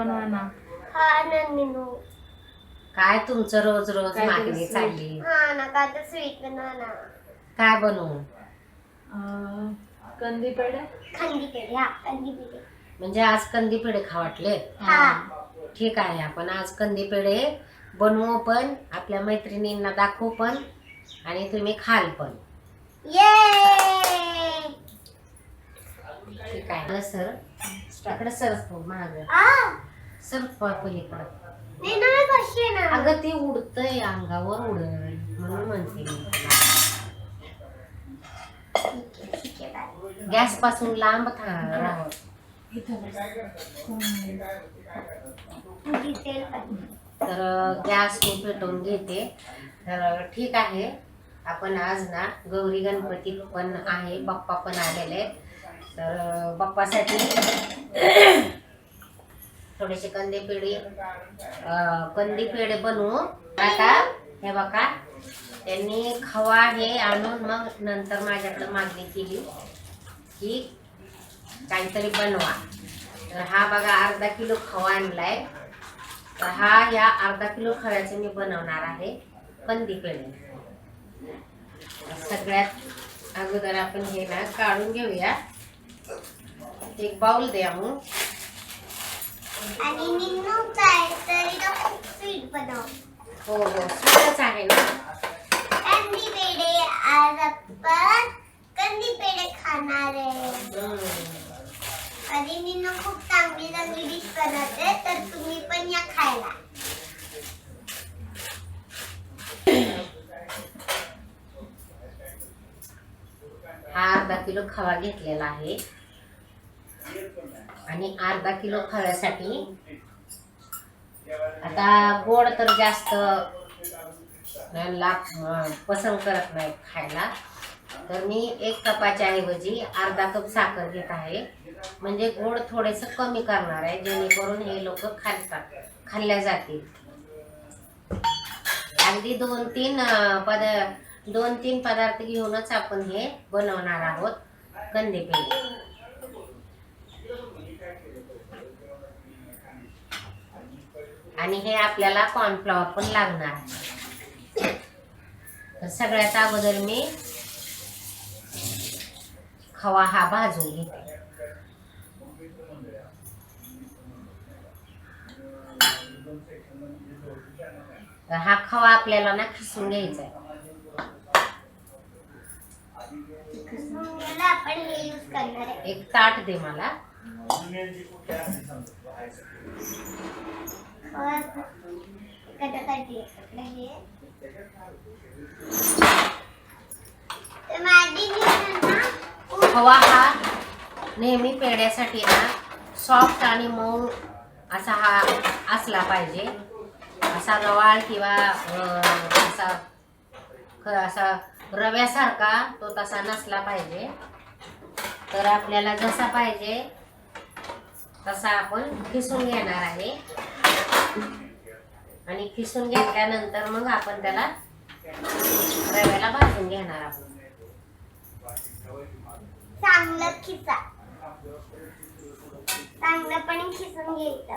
बनवा ना. हा ना मीनू. काय तुमचं रोज रोज काहीतरी मागणी sweet. चालली. हा ना का तर स्वीट बनवा ना. काय बनवू? कंदी पेढे. खंदी पेढे. हा खंदी पेढे. म्हणजे आज कंदी पेढे खा वाटले. हा. ठीक आहे, आपण आज कंदी पेढे बनवू पण, आपल्या मैत्रिणींना दाखवू पण आणि तुम्ही खाल पण. ये. ठीक आहे सर. इकडे सर महाग सर पलीकडं. नाही ना कशी आहे ना. अगं ते उडतंय अंगावर उडल म्हणून म्हणते मी तुला. गॅस पासून लांब राहा. तर गॅस मी पेटवून घेते. तर ठीक आहे, आपण आज ना गौरी गणपती पण आहे, बाप्पा पण आलेले आहेत. तर बाप्पासाठी थोडेसे कंदी पेढे बनवू. आता हे बघा, त्यांनी खवा हे आणून मग नंतर माझ्याकडे मागणी केली की काहीतरी बनवा. तर हा बघा अर्धा किलो खवा आणलाय. तर हा या अर्धा किलो खव्याचे मी बनवणार आहे कंदी पेढे. सगळ्यात अगोदर आपण हे ना काढून घेऊया. एक बाउल द्या मग. आणि मीनू काय तरी खूप स्वीट बनव. हो हो स्वीटच आहे ना. कंदी पेढे. आज आपण कंदी पेढे खाणार आहे. आणि मीनू खूप चांगली चांगली डिश बनवते, तर तुम्ही पण या खायला. हा अर्धा किलो खवा घेतलेला आहे आणि अर्धा किलो खव्यासाठी आता गोड तर जास्त पसंत करत नाही खायला. तर मी 1 कपाच्या ऐवजी अर्धा कप साखर घेत आहे. म्हणजे गोड थोडेस कमी करणार आहे, जेणेकरून हे लोक खाल्ल्या जातील. अगदी 2-3 पदार्थ घेऊनच आपण हे बनवणार आहोत कंदी पेढे. आणि हे आपल्याला कॉर्नफ्लॉवर पण लागणार आहे. तर सगळ्यात अगोदर मी खवा हा भाजून घेते. तर हा खवा आपल्याला ना खिसून घ्यायचा आहे. आपण हे यूज करणार आहे. एक ताट दे मला. खवा हा नेहमी पेढ्यासाठी ना सॉफ्ट आणि मऊ असा हा असला पाहिजे. असा रवाळ किंवा असा रव्यासारखा तो तसा नसला पाहिजे. तर आपल्याला जसा पाहिजे तसा आपण खिसून घेणार आहे. आणि खिसून घेतल्यानंतर मग आपण त्याला रव्याला भाजून घेणार आहोत. चांगलं खिसा. चांगलंपणे खिसून घ्यायचं.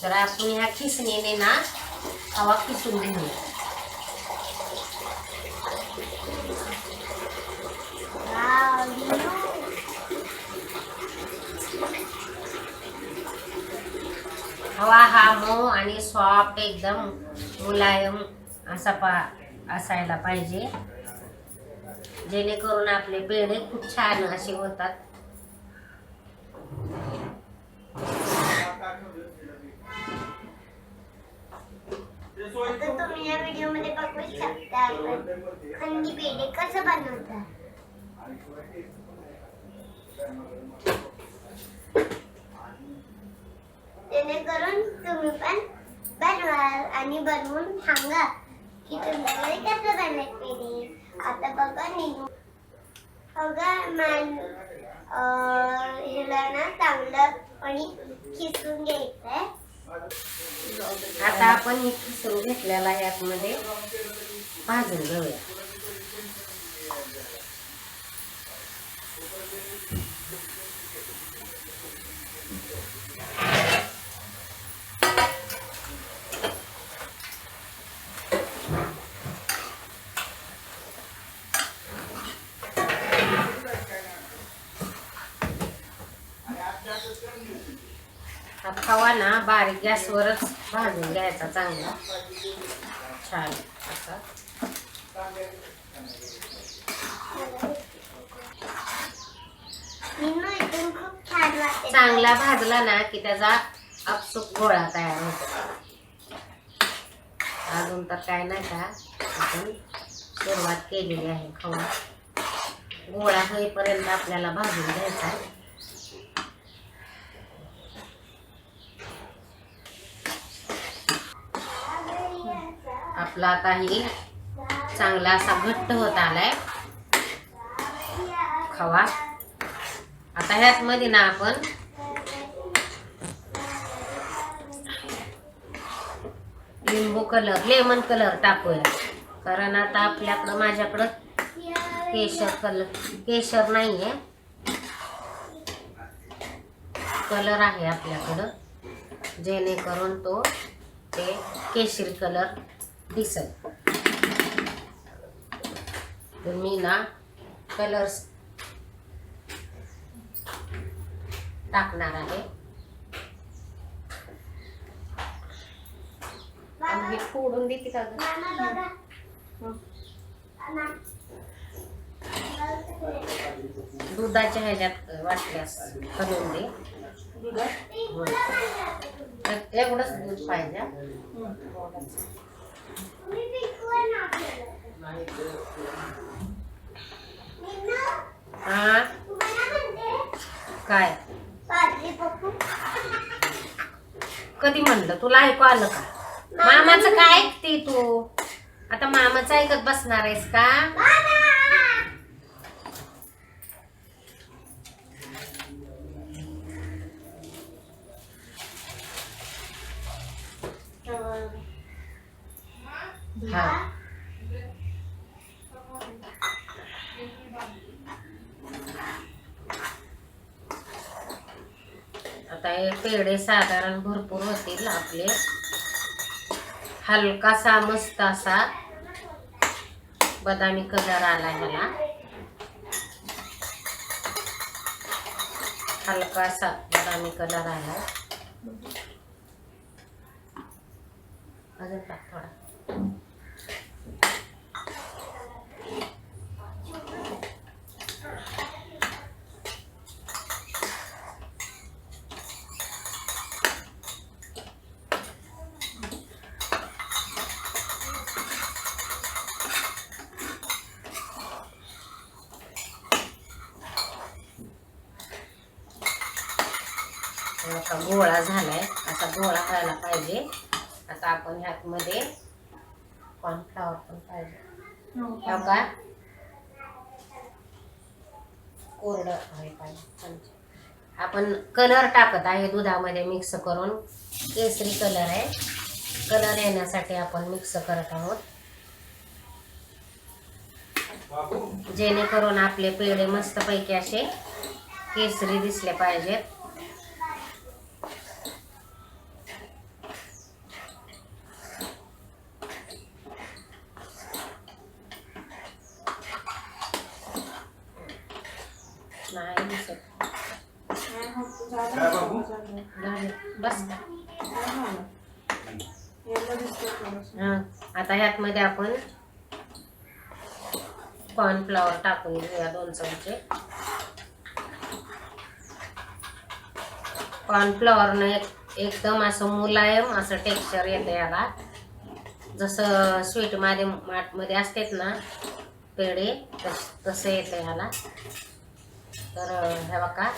तर आपण ह्या खिसणीने ना खवा खिसून घेऊ. खवा हा मऊ आणि सॉफ्ट एकदम मुलायम असा असायला पाहिजे, जेणेकरून आपले पेढे खूप छान असे होतात. आता तुम्ही या व्हिडिओ मध्ये बघू शकता कंदी पेढे कसं बनवतात. जेणेकरून तुम्ही पण बनवाल आणि बनवून सांगा की तुमच्याकडे कसं बनले पेढे. आता बघा निघू बघा ह्याला ना चांगलं आणि खिसून घ्यायचंय. आता आपण हे खिसून घेतलेला यामध्ये भाजून घेऊया. खवा ना बारीक गॅसवरच भाजून घ्यायचा चांगला छान असा. इथून खूप छान वाटते. चांगला भाजला ना की त्याचा आपसूक गोळा तयार होतो. अजून तर काय नाही का आपण सुरुवात केलेली आहे. खवा गोळा होईपर्यंत आपल्याला भाजून घ्यायचा. आपला आता ही चांगला असा घट्ट होत आलाय खवा. आता ह्यात मध्ये ना आपण लिंबू कलर लेमन कलर टाकूया. कारण आता आपल्याकडं माझ्याकडं केशर नाहीये, कलर आहे आपल्याकडं जेणेकरून तो ते केशरी कलर दिसत. तर मी ना कलर्स टाकणार आहे. आणि हे फोडून देते का ग? दुधाच्या ह्याच्यात वाटल्यास करून दे. एवढंच दूध पाहिजे. हा काय कधी म्हणलं तुला ऐकू आलं का? मामाचं काय ऐकते तू आता? मामाचं ऐकत बसणार आहेस का? हा आता हे पेढे साधारण भरपूर होतील आपले. हलकासा मस्त असा बदामी कलर आला ह्याला. हलकासा बदामी कलर आला. अजून टाक थोडा. असा गोळा झालाय, असा गोळा व्हायला पाहिजे. आता आपण ह्यात मध्ये कॉर्नफ्लॉवर पण पाहिजे का कोरडं आहे पाहिजे. आपण कलर टाकत आहे दुधामध्ये मिक्स करून. केसरी कलर आहे, कलर येण्यासाठी आपण मिक्स करत आहोत जेणेकरून आपले पेढे मस्तपैकी असे केसरी दिसले पाहिजेत. नाही दिसत बस. आता ह्यात मध्ये आपण कॉर्नफ्लॉवर टाकून घेऊया 2 चमचे. कॉर्नफ्लॉवरने एकदम असं मुलायम असं टेक्स्चर येतं याला. जसं स्वीट मध्ये असतात ना पेढे तसं येतं ह्याला. तर हे बघा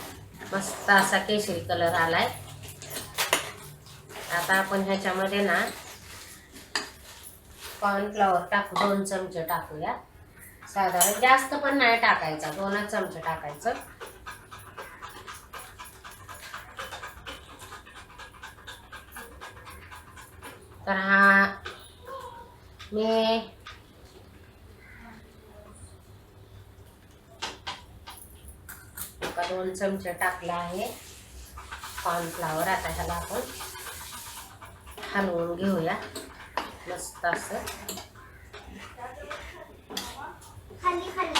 मस्त असा केशरी कलर आलाय. आता आपण ह्याच्यामध्ये ना कॉर्नफ्लॉवर टाकू 2 चमचे टाकूया. साधारण जास्त पण नाही टाकायचा, 2 चमचे टाकायचं. तर हा मी आता 2 चमचे टाकला आहे कॉर्नफ्लॉवर. आता ह्याला आपण हलवून घेऊया मस्त असं. खाली खाली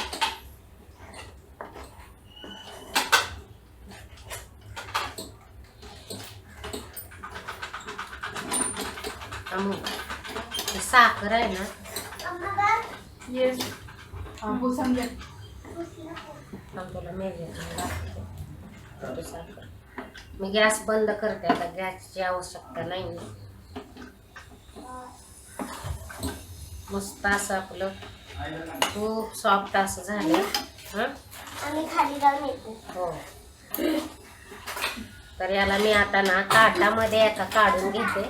आम्ही साखर आहे ना, तुला मेजरमेंट लागते साखर. मी गॅस बंद करते आता, गॅसची आवश्यकता नाही. मस्त असं आपलं खूप सॉफ्ट असं झालं. आम्ही खाली जाऊन येतो. हो, तर याला मी आता ना ताटामध्ये आता काढून घेते.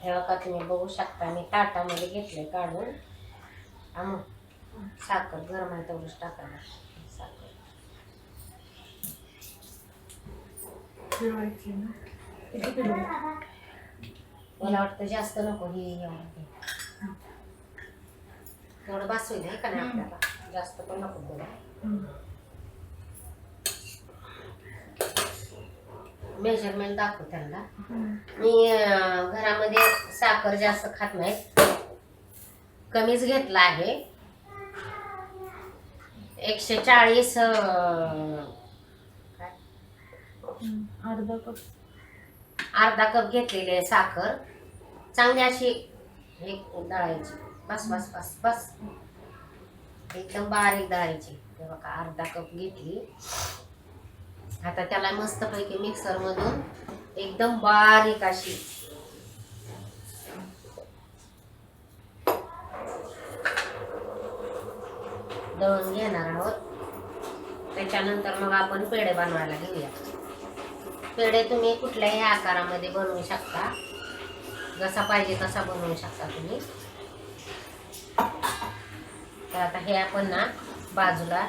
हे बघा, तुम्ही बघू शकता मी ताटामध्ये घेतले काढून. साखर गरम आहे तेवढंच टाकायला. साखर मला वाटतं जास्त नको, ही थोडं बस होईल का नाही आपल्याला, जास्त पण नको तुला. मेजरमेंट दाखव त्यांना. मी घरामध्ये साखर जास्त खात नाही, कमीच घेतला आहे. 140 अर्धा कप घेतलेली आहे साखर. चांगली अशी एक दळायची. बस बस बस बस, एकदम बारीक दळायची. ते बघा अर्धा कप घेतली. आता त्याला मस्तपैकी मिक्सर मधून एकदम बारीक अशी दळून घेणार आहोत. त्याच्यानंतर मग आपण पेढे बनवायला घेऊया. पेढे तुम्ही कुठल्याही आकारामध्ये बनवू शकता, जसा पाहिजे तसा बनवू शकता तुम्ही. तर आता हे आपण ना बाजूला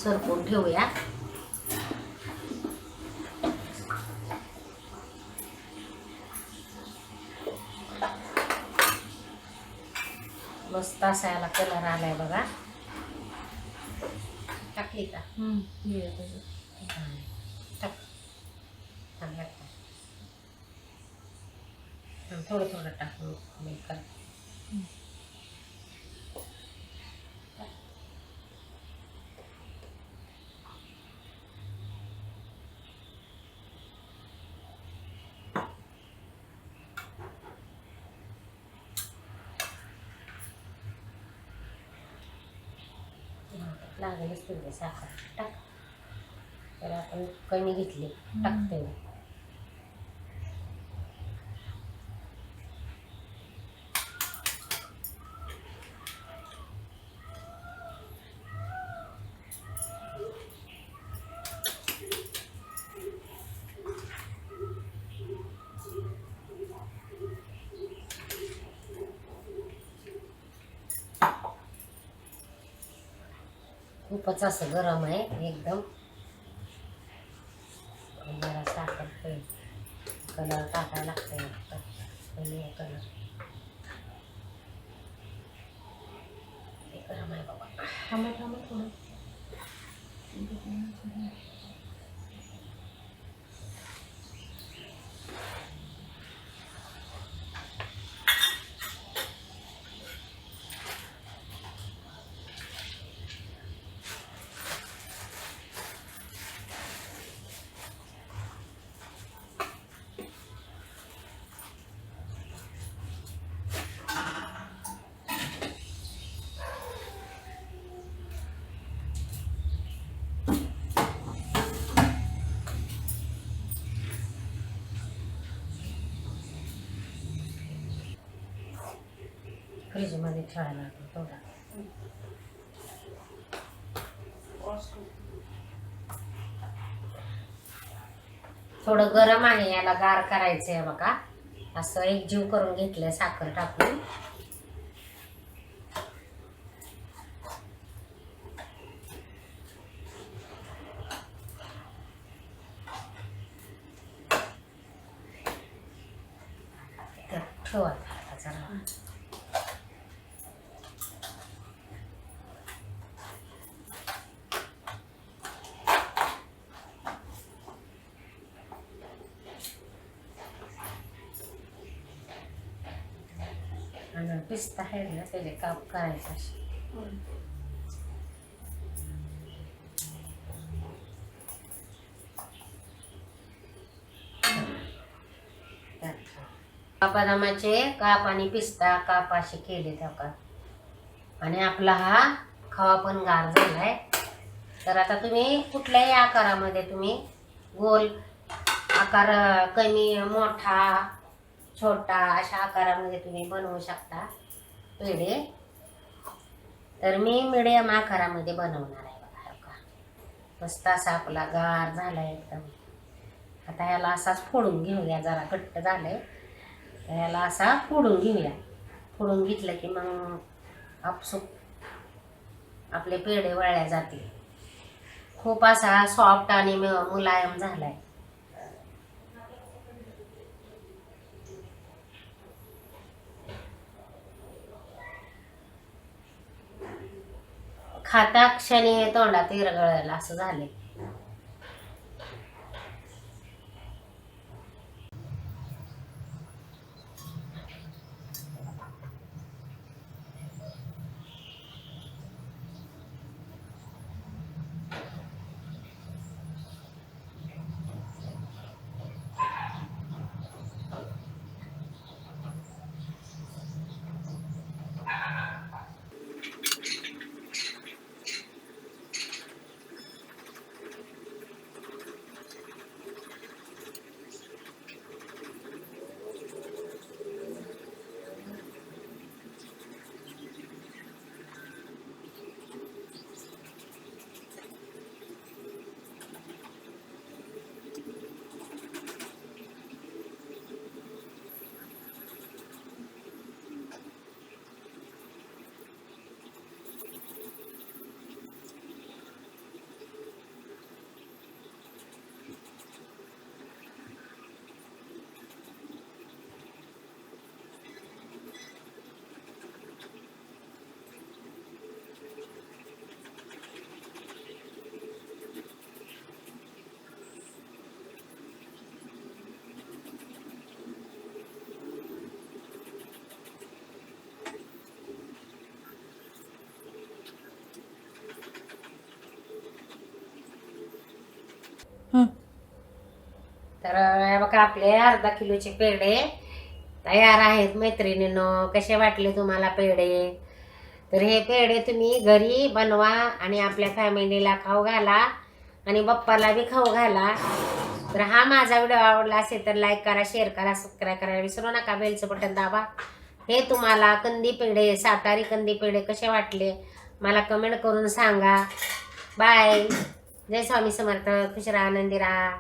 सरकवून ठेवूया. मस्त असा याला कलर आलाय बघा. टाकली का? टाक. थोडं थोडं टाकून मिक्स कर. लागेलच तुझे साखर टाक. तर आपण कमी घेतली, टाकते. खूपच असं गरम आहे एकदम. जरा साखर कलर टाकायला लागतंय. कलर गरम आहे बाबा. थांबा थोडं. फ्रीजमध्ये ठेवायला लागतो थोडा. थोडं गरम आहे, याला गार करायचं आहे बघा. असं एकजीव करून घेतलंय साखर टाकून. ठेवा जरा. पिस्ता आहे ना त्याचे काप करायचं असे. बदामाचे काप आणि पिस्ता काप असे केले त्या. आणि आपला हा खवा पण गार झालाय. तर आता तुम्ही कुठल्याही आकारामध्ये तुम्ही गोल आकार, कमी मोठा छोटा अशा आकारामध्ये तुम्ही बनवू शकता पेढे. तर मी मिडियम आकारामध्ये बनवणार आहे बघा. हो का, मस्त असा आपला गार झालाय एकदम. आता ह्याला असाच फोडून घेऊया, जरा घट्ट झालंय तर ह्याला असा फोडून घेऊया. फोडून घेतलं की मग आपसूक आपले पेढे वळल्या जातील. खूप असा सॉफ्ट आणि मुलायम झालाय. खाता क्षणी तोंडात विरघळेल असं झालंय. तर हे बघा आपले अर्धा किलोचे पेढे तयार आहेत मैत्रिणींनो. कसे वाटले तुम्हाला पेढे? तर हे पेढे तुम्ही घरी बनवा आणि आपल्या फॅमिलीला खाऊ घाला आणि बाप्पाला बी खाऊ घाला. तर हा माझा व्हिडिओ आवडला असेल तर लाईक करा, शेअर करा, सबस्क्राईब करायला विसरू नका. बेलचं बटन दाबा. हे तुम्हाला कंदी पेढे, सातारी कंदी पेढे कसे वाटले मला कमेंट करून सांगा. बाय. जय स्वामी समर्थ. खुश राहा, आनंदी राहा.